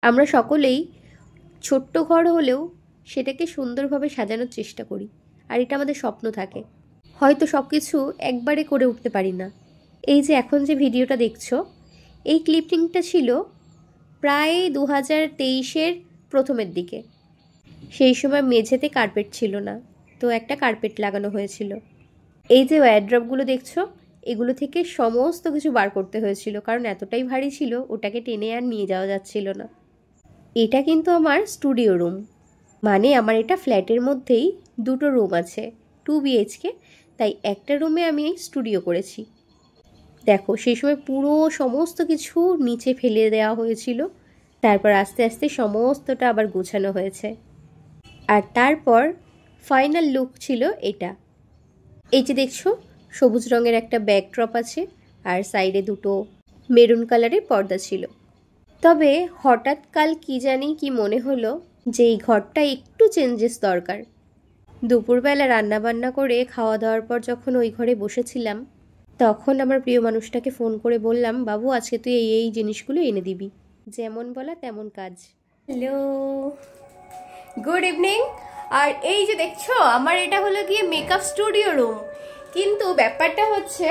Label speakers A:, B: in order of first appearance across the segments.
A: আমরা সকলেই ছোট্ট ঘর হলেও সেটাকে সুন্দরভাবে সাজানোর চেষ্টা করি, আর এটা আমাদের স্বপ্ন থাকে। হয়তো সব কিছু একবারে করে উঠতে পারি না। এই যে এখন যে ভিডিওটা দেখছো, এই ক্লিপিংটা ছিল প্রায় 2023-এর প্রথমের দিকে। সেই সময় মেঝেতে কার্পেট ছিল না, তো একটা কার্পেট লাগানো হয়েছিল। এই যে ওয়্যারড্রপগুলো দেখছো, এগুলো থেকে সমস্ত কিছু বার করতে হয়েছিল, কারণ এতটাই ভারী ছিল ওটাকে টেনে আর নিয়ে যাওয়া যাচ্ছিল না। এটা কিন্তু আমার স্টুডিও রুম, মানে আমার এটা ফ্ল্যাটের মধ্যেই দুটো রুম আছে, 2 BHK, তাই একটা রুমে আমি স্টুডিও করেছি। দেখো সেই সময় পুরো সমস্ত কিছু নিচে ফেলে দেওয়া হয়েছিল, তারপর আস্তে আস্তে সমস্তটা আবার গোছানো হয়েছে। আর তারপর ফাইনাল লুক ছিল এটা। এই যে দেখছো, সবুজ রঙের একটা ব্যাকড্রপ আছে, আর সাইডে দুটো মেরুন কালারের পর্দা ছিল। তবে হঠাৎ কাল কি জানি কি মনে হলো যে এই ঘরটা একটু চেঞ্জেস দরকার। দুপুরবেলা রান্নাবান্না করে খাওয়া দাওয়ার পর যখন ওই ঘরে বসেছিলাম, তখন আমার প্রিয় মানুষটাকে ফোন করে বললাম, বাবু আজকে তুই এই এই জিনিসগুলো এনে দিবি। যেমন বলা তেমন কাজ। Hello, good evening. আর এই যে দেখছো, আমার এটা হলো গিয়ে মেকআপ স্টুডিও রুম। কিন্তু ব্যাপারটা হচ্ছে,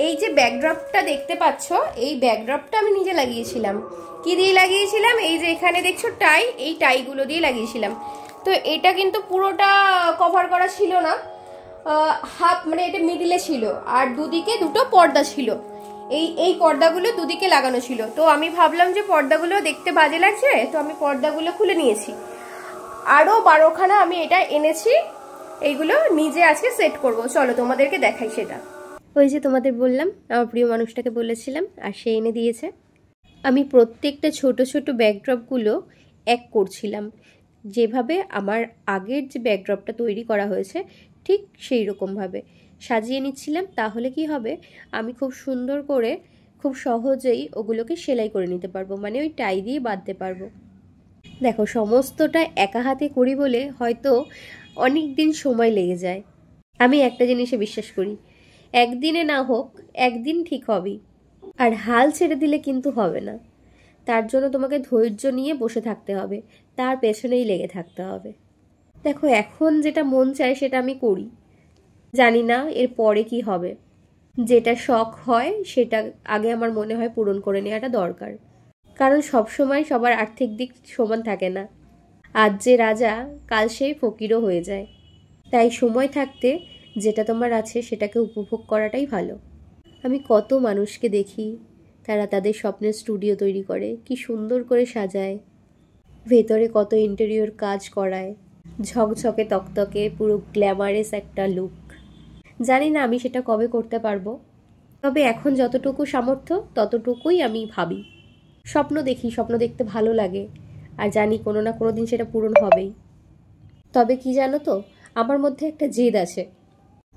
A: এই যে ব্যাকড্রপটা দেখতে পাচ্ছ, এই ব্যাকড্রপটা আমি নিজে লাগিয়েছিলাম। কি দিয়ে লাগিয়েছিলাম? এই যে এখানে দেখছো টাই, এই টাইগুলো দিয়ে লাগিয়েছিলাম। তো এটা কিন্তু পুরোটা কভার করা ছিল না, হাফ, মানে এটা মিডিলে ছিল, আর দুদিকে দুটো পর্দা ছিল। এই পর্দাগুলো দুদিকে লাগানো ছিল। তো আমি ভাবলাম যে পর্দাগুলো দেখতে বাজে লাগছে, তো আমি পর্দাগুলো খুলে নিয়েছি। আরও 12খানা আমি এটা এনেছি, এইগুলো নিজে আজকে সেট করব। চলো তোমাদেরকে দেখাই সেটা। ওই যে তোমাদের বললাম, আমার প্রিয় মানুষটাকে বলেছিলাম, আর সে এনে দিয়েছে। আমি প্রত্যেকটা ছোট ছোট ব্যাকড্রপগুলো এক করছিলাম, যেভাবে আমার আগের যে ব্যাকড্রপটা তৈরি করা হয়েছে ঠিক সেই রকমভাবে সাজিয়ে নিচ্ছিলাম। তাহলে কি হবে, আমি খুব সুন্দর করে খুব সহজেই ওগুলোকে সেলাই করে নিতে পারবো, মানে ওই টাই দিয়ে বাঁধতে পারবো। দেখো সমস্তটা একা হাতে করি বলে হয়তো অনেক দিন সময় লেগে যায়। আমি একটা জিনিসে বিশ্বাস করি, একদিনে না হোক একদিন ঠিক হবেই। আর হাল ছেড়ে দিলে কিন্তু হবে না, তার জন্য তোমাকে ধৈর্য নিয়ে বসে থাকতে হবে, তার পেছনেই লেগে থাকতে হবে। দেখো এখন যেটা মন চায় সেটা আমি করি, জানি না এর পরে কি হবে। যেটা শখ হয় সেটা আগে আমার মনে হয় পূরণ করে নেওয়াটা দরকার, কারণ সবসময় সবার আর্থিক দিক সমান থাকে না। আজ যে রাজা কাল সেই ফকিরও হয়ে যায়। তাই সময় থাকতে যেটা তোমার আছে সেটাকে উপভোগ করাটাই ভালো। আমি কত মানুষকে দেখি, তারা তাদের স্বপ্নের স্টুডিও তৈরি করে, কি সুন্দর করে সাজায়, ভেতরে কত ইন্টেরিয়র কাজ করায়, ঝকঝকে তকতকে পুরো গ্ল্যামারাস একটা লুক। জানি না আমি সেটা কবে করতে পারবো, তবে এখন যতটুকু সামর্থ্য ততটুকুই আমি ভাবি, স্বপ্ন দেখি, স্বপ্ন দেখতে ভালো লাগে, আর জানি কোনো না কোনো দিন সেটা পূরণ হবেই। তবে কি জানো তো, আমার মধ্যে একটা জেদ আছে,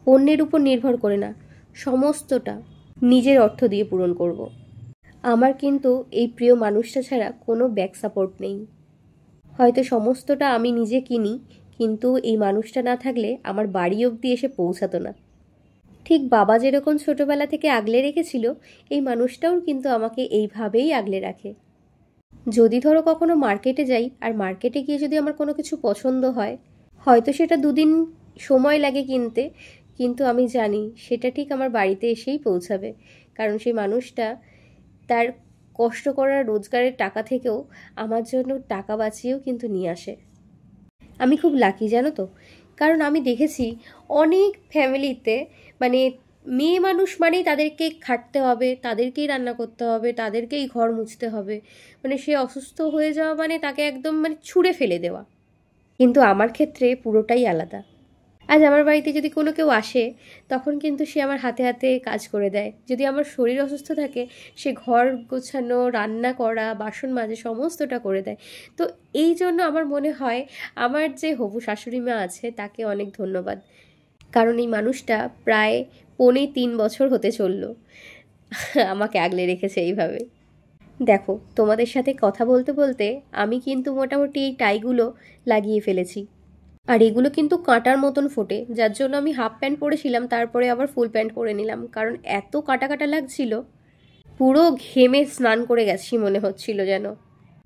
A: অন্যের উপর নির্ভর করে না, সমস্তটা নিজের অর্থ দিয়ে পূরণ করব। আমার কিন্তু এই প্রিয় মানুষটা ছাড়া কোনো ব্যাক সাপোর্ট নেই। হয়তো সমস্তটা আমি নিজে কিনি, কিন্তু এই মানুষটা না থাকলে আমার বাড়ি অবধি এসে পৌঁছাতো না। ঠিক বাবা যেরকম ছোটবেলা থেকে আগলে রেখেছিল, এই মানুষটাও কিন্তু আমাকে এইভাবেই আগলে রাখে। যদি ধরো কখনো মার্কেটে যাই, আর মার্কেটে গিয়ে যদি আমার কোনো কিছু পছন্দ হয়, হয়তো সেটা 2 দিন সময় লাগে কিনতে, কিন্তু আমি জানি সেটা ঠিক আমার বাড়িতে এসেই পৌঁছাবে, কারণ সেই মানুষটা তার কষ্ট করা রোজগারের টাকা থেকেও আমার জন্য টাকা বাঁচিয়েও কিন্তু নিয়ে আসে। আমি খুব লাকি জানো তো, কারণ আমি দেখেছি অনেক ফ্যামিলিতে, মানে মেয়ে মানুষ মানেই তাদেরকে খাটতে হবে, তাদেরকেই রান্না করতে হবে, তাদেরকেই ঘর মুছতে হবে, মানে সে অসুস্থ হয়ে যাওয়া মানে তাকে একদম মানে ছুঁড়ে ফেলে দেওয়া। কিন্তু আমার ক্ষেত্রে পুরোটাই আলাদা। আজ আমার বাড়িতে যদি কোনো কেউ আসে, তখন কিন্তু সে আমার হাতে হাতে কাজ করে দেয়। যদি আমার শরীর অসুস্থ থাকে, সে ঘর গোছানো, রান্না করা, বাসন মাজা সমস্তটা করে দেয়। তো এই জন্য আমার মনে হয় আমার যে হবু শাশুড়ি মা আছে তাকে অনেক ধন্যবাদ, কারণ এই মানুষটা প্রায় 3.25 বছর হতে চলল আমাকে আগলে রেখেছে এইভাবে। দেখো তোমাদের সাথে কথা বলতে বলতে আমি কিন্তু মোটামুটি এই টাইগুলো লাগিয়ে ফেলেছি, আর এগুলো কিন্তু কাঁটার মতন ফোটে, যার জন্য আমি হাফ প্যান্ট পরেছিলাম, তারপরে আবার ফুল প্যান্ট পরে নিলাম, কারণ এত কাটা কাটা লাগছিল, পুরো ঘেমে স্নান করে গেছি মনে হচ্ছিল যেন।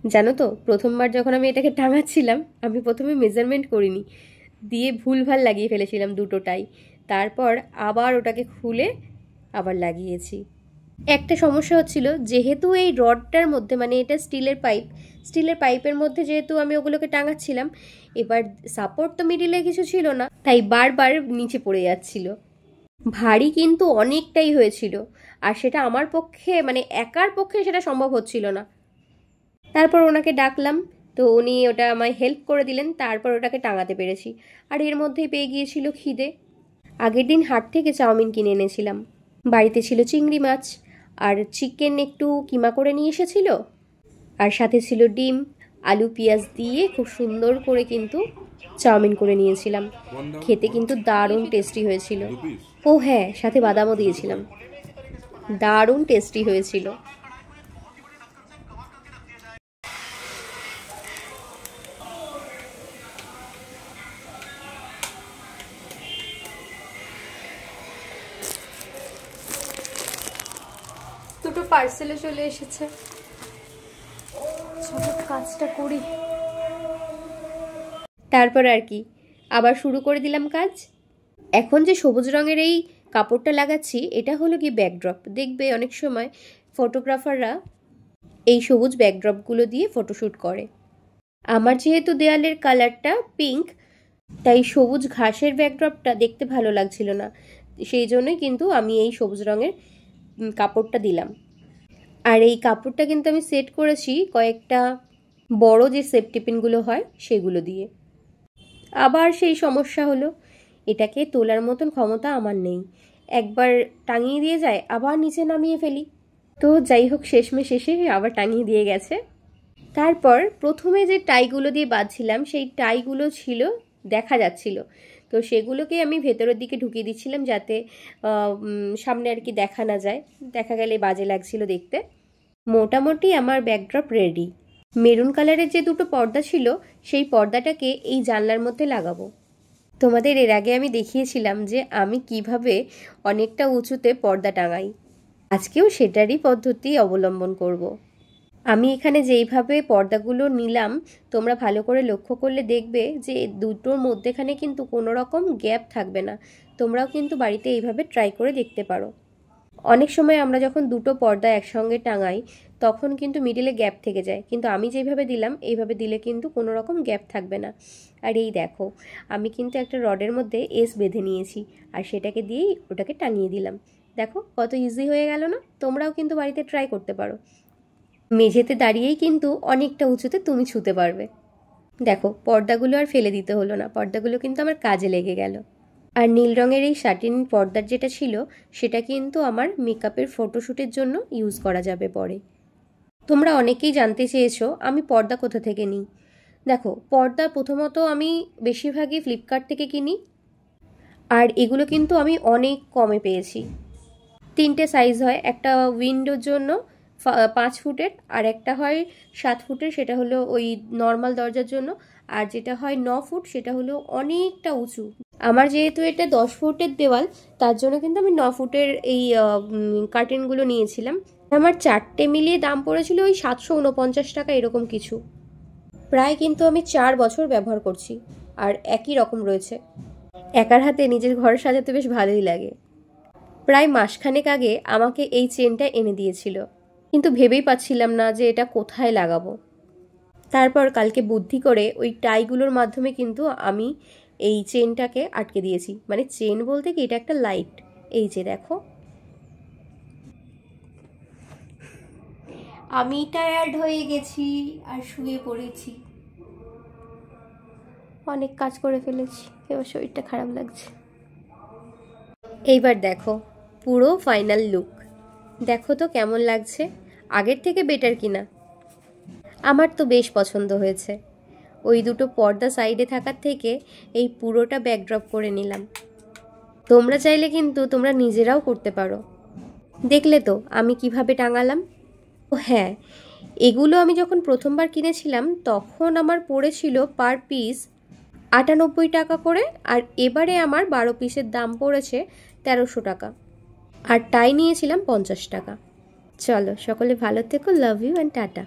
A: জানো তো, প্রথমবার যখন আমি এটাকে টাঙাচ্ছিলাম, আমি প্রথমে মেজারমেন্ট করিনি, দিয়ে ভুলভাল লাগিয়ে ফেলেছিলাম দুটোটাই। তারপর আবার ওটাকে খুলে আবার লাগিয়েছি। একটা সমস্যা হচ্ছিল, যেহেতু এই রডটার মধ্যে, মানে এটা স্টিলের পাইপের মধ্যে যেহেতু আমি ওগুলোকে টাঙাচ্ছিলাম, এবার সাপোর্ট তো মিডিলে কিছু ছিল না, তাই বারবার নিচে পড়ে যাচ্ছিল। ভারী কিন্তু অনেকটাই হয়েছিল, আর সেটা আমার পক্ষে, মানে একার পক্ষে সেটা সম্ভব হচ্ছিল না। তারপর ওনাকে ডাকলাম, তো উনি ওটা আমায় হেল্প করে দিলেন, তারপর ওটাকে টাঙাতে পেরেছি। আর এর মধ্যেই পেয়ে গিয়েছিল খিদে। আগের দিন হাট থেকে চাউমিন কিনে এনেছিলাম, বাড়িতে ছিল চিংড়ি মাছ, আর চিকেন একটু কিমা করে নিয়ে এসেছিল, আর সাথে ছিল ডিম, আলু পেঁয়াজ দিয়ে খুব সুন্দর করে কিন্তু চাউমিন করে নিয়েছিলাম। খেতে কিন্তু দারুণ টেস্টি হয়েছিল। ও হ্যাঁ, সাথে বাদামও দিয়েছিলাম। দারুণ টেস্টি হয়েছিল। দুটো পার্সেলে চলে এসেছে, কাজটা করি। তারপর আর কি, আবার শুরু করে দিলাম কাজ। এখন যে সবুজ রঙের এই কাপড়টা লাগাচ্ছি, এটা হলো কি ব্যাকড্রপ। দেখবে অনেক সময় ফটোগ্রাফাররা এই সবুজ ব্যাকড্রপগুলো দিয়ে ফটোশ্যুট করে। আমার যেহেতু দেয়ালের কালারটা পিঙ্ক, তাই সবুজ ঘাসের ব্যাকড্রপটা দেখতে ভালো লাগছিল না, সেই জন্যই কিন্তু আমি এই সবুজ রঙের কাপড়টা দিলাম। আর এই কাপড়টা কিন্তু আমি সেট করেছি কয়েকটা বড় যে সেফটি পিনগুলো হয় সেগুলো দিয়ে। আবার সেই সমস্যা হলো, এটাকে তোলার মতন ক্ষমতা আমার নেই, একবার টাঙিয়ে দিয়ে যায় আবার নিচে নামিয়ে ফেলি। তো যাই হোক, শেষমেশ শেষে আবার টাঙিয়ে দিয়ে গেছে। তারপর প্রথমে যে টাইগুলো দিয়ে বাঁধছিলাম, সেই টাইগুলো ছিল, দেখা যাচ্ছিল, তো সেগুলোকে আমি ভেতরের দিকে ঢুকিয়ে দিচ্ছিলাম, যাতে সামনে আর কি দেখা না যায়, দেখা গেলে বাজে লাগছিল দেখতে। মোটামুটি আমার ব্যাকড্রপ রেডি। মেরুন কালারের যে দুটো পর্দা ছিল, সেই পর্দাটাকে এই জানলার মধ্যে লাগাবো। তোমাদের এর আগে আমি দেখিয়েছিলাম যে আমি কিভাবে অনেকটা উঁচুতে পর্দা টাঙাই, আজকেও সেটারই পদ্ধতি অবলম্বন করব। আমি এখানে যেইভাবে পর্দাগুলো নিলাম, তোমরা ভালো করে লক্ষ্য করলে দেখবে যে দুটোর মধ্যেখানে কিন্তু কোনো রকম গ্যাপ থাকবে না। তোমরাও কিন্তু বাড়িতে এইভাবে ট্রাই করে দেখতে পারো। অনেক সময় আমরা যখন দুটো পর্দা একসঙ্গে টাঙাই, তখন কিন্তু মিডিলে গ্যাপ থেকে যায়, কিন্তু আমি যেইভাবে দিলাম, এইভাবে দিলে কিন্তু কোনো রকম গ্যাপ থাকবে না। আর এই দেখো, আমি কিন্তু একটা রডের মধ্যে এস বেঁধে নিয়েছি, আর সেটাকে দিয়েই ওটাকে টাঙিয়ে দিলাম। দেখো কত ইজি হয়ে গেল না? তোমরাও কিন্তু বাড়িতে ট্রাই করতে পারো। মেঝেতে দাঁড়িয়েই কিন্তু অনেকটা উঁচুতে তুমি ছুতে পারবে। দেখো, পর্দাগুলো আর ফেলে দিতে হলো না, পর্দাগুলো কিন্তু আমার কাজে লেগে গেল। আর নীল রঙের এই শাটিন পর্দার যেটা ছিল, সেটা কিন্তু আমার মেকআপের ফটোশ্যুটের জন্য ইউজ করা যাবে পরে। তোমরা অনেকেই জানতে চেয়েছো আমি পর্দা কোথা থেকে নিই। দেখো, পর্দা প্রথমত আমি বেশিরভাগই ফ্লিপকার্ট থেকে কিনি, আর এগুলো কিন্তু আমি অনেক কমে পেয়েছি। 3টে সাইজ হয়, একটা উইন্ডোর জন্য 5 ফুটের, আর একটা হয় 7 ফুটের, সেটা হলো ওই নর্মাল দরজার জন্য, আর যেটা হয় 9 ফুট সেটা হলো অনেকটা উঁচু। আমার যেহেতু এটা 10 ফুটের দেওয়াল, তার জন্য কিন্তু আমি 9 ফুটের এই কার্টেনগুলো নিয়েছিলাম। আমার 4টে মিলিয়ে দাম পড়েছিল ওই 749 টাকা এরকম কিছু। প্রায় কিন্তু আমি 4 বছর ব্যবহার করছি, আর একই রকম রয়েছে। একার হাতে নিজের ঘর সাজাতে বেশ ভালোই লাগে। প্রায় মাসখানেক আগে আমাকে এই চেনটা এনে দিয়েছিল, কিন্তু ভেবেই পাচ্ছিলাম না যে এটা কোথায় লাগাবো। তারপর কালকে বুদ্ধি করে ওই টাইগুলোর মাধ্যমে কিন্তু আমি এই চেনটাকে আটকে দিয়েছি। মানে চেন বলতে কি, এটা একটা লাইট। এই যে দেখো, আমি টায়ার্ড হয়ে গেছি আর শুয়ে পড়েছি, অনেক কাজ করে ফেলেছি, এবার শরীরটা খারাপ লাগছে। এইবার দেখো পুরো ফাইনাল লুক, দেখো তো কেমন লাগছে, আগের থেকে বেটার কিনা। আমার তো বেশ পছন্দ হয়েছে। ওই দুটো পর্দা সাইডে থাকার থেকে এই পুরোটা ব্যাকড্রপ করে নিলাম। তোমরা চাইলে কিন্তু তোমরা নিজেরাও করতে পারো। দেখলে তো আমি কিভাবে টাঙালাম। ও হ্যাঁ, এগুলো আমি যখন প্রথমবার কিনেছিলাম তখন আমার পড়েছিল পার পিস 98 টাকা করে, আর এবারে আমার 12 পিসের দাম পড়েছে 1300 টাকা, আর টাই নিয়েছিলাম 50 টাকা। চলো, সকলে ভালো থেকো, লাভ ইউ অ্যান্ড টাটা।